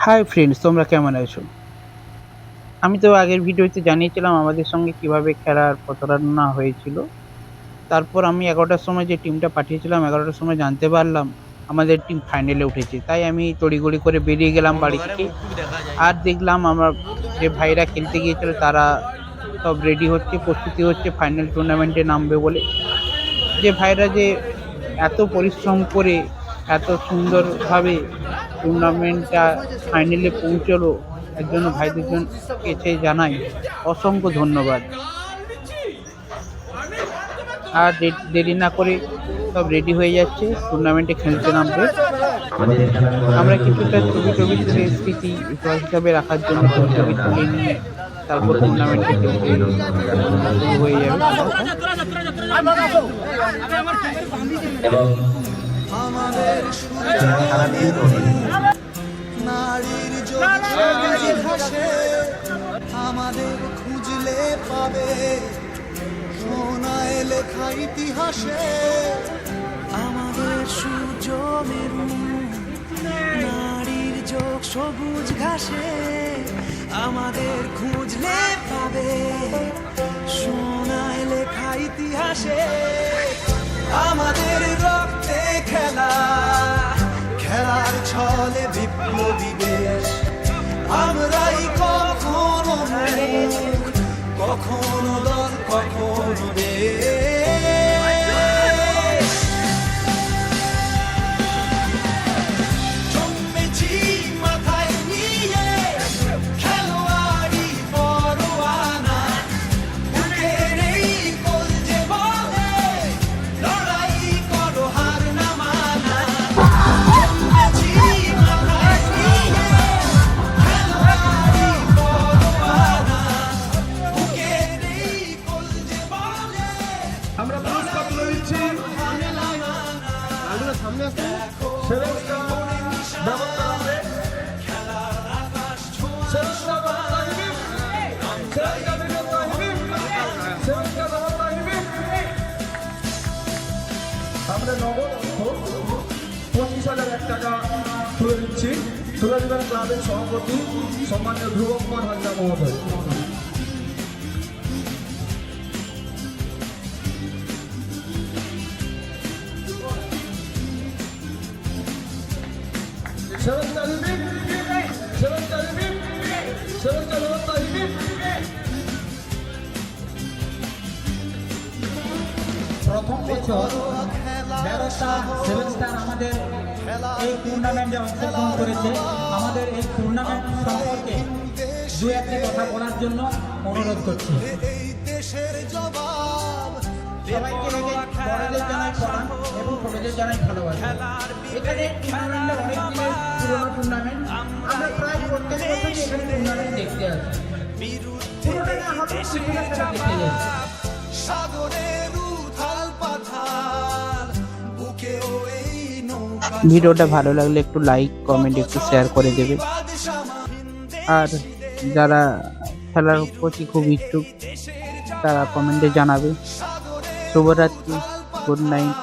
Hi friends, তোমরা কেমন আছো? আমি তো আগের ভিডিওতে জানিয়েছিলাম আমাদের সঙ্গে কিভাবে খেলার প্রতারণা হয়েছিল। তারপর আমি ১১টার সময় যে টিমটা পাঠিয়েছিলাম ১১টার সময় জানতে পারলাম আমাদের টিম ফাইনালে উঠেছে। তাই আমি তড়িঘড়ি করে বেরিয়ে গেলাম বাড়ি থেকে। আর দেখলাম আমার যে ভাইরা খেলতে গিয়েছিল তারা সব রেডি হচ্ছে, প্রস্তুতি হচ্ছে ফাইনাল টুর্নামেন্টে নামবে বলে। যে ভাইরা যে এত পরিশ্রম করে এত সুন্দরভাবে টুর্নামেন্টটা ফাইনালে পৌঁছলো, এর জন্য ভাইদের কাছে জানাই অসংখ্য ধন্যবাদ। আর দেরি না করে সব রেডি হয়ে যাচ্ছে, টুর্নামেন্টে খেলতে নামবে। আমরা কিছুটা ছবি টবি তুলে স্মৃতি হিসাবে রাখার জন্য ছবি তুলে নিয়ে তারপর টুর্নামেন্টে খেলতে শুরু হয়ে যাবে। এবং আমাদের খুঁজলে পাবে সোনায় লেখা ইতিহাসে আমাদের সূর্য মেরু নারীর যোগ সবুজ ঘাসে আমাদের খুঁজলে পাবে সোনায় লেখা ইতিহাসে আমাদের রক্তে খেলা খেলার ছলে বিপ্লবী দেশ আমরাই কখনো মুখ কখনো দল কখনো দেশ জন্মেছি মাথায় নিয়ে খেলোয়াড়ি পরোয়ানা বুকের এই কলজে বলে লড়াই করো হার না মানা জন্মেছি মাথায় নিয়ে খেলোয়াড়ি পরোয়ানা বুকের এই কলজে বলে আমরা পুরস্কার তুলে দিচ্ছি। আলুরা সামনে আসুন। সেরেস্তা ব্যবস্থা হবে। সেরেস্তা ব্যবস্থা নিবি। সেরেস্তা ব্যবস্থা নিবি। সেরেস্তা ব্যবস্থা নিবি। আমরা নগদ অর্থ 25,001 টাকা তুলে দিচ্ছি। তুলে দেবেন ক্লাবের সভাপতি সম্মানীয় ধ্রুব কুমার হাজরা মহোদয়। প্রথম বছর ব্যবস্থা সেভেন স্টার আমাদের এই টুর্নামেন্টে অংশগ্রহণ করেছে। আমাদের এই টুর্নামেন্ট সম্পর্কে দু একটি কথা বলার জন্য অনুরোধ করছি। এই দেশের জবাব সবাইকে রেখে বড়দের জানাই প্রণাম এবং ছোটদের জানাই ভালোবাসা। এখানে টুর্নামেন্টটা অনেক দিনের পুরোনো টুর্নামেন্ট। আমরা প্রায় প্রত্যেক বছরই এখানে টুর্নামেন্ট দেখতে আসি। পুরোটা না হলেও কিছুটা খেলা দেখতে যাই। সাগরের উথাল পাথাল বুকেও এই নৌকা ভিডিওটা ভালো লাগলে একটু লাইক কমেন্ট একটু শেয়ার করে দেবে। আর যারা খেলার প্রতি খুব ইচ্ছুক তারা কমেন্টে জানাবে। শুভরাত্রি, গুড নাইট।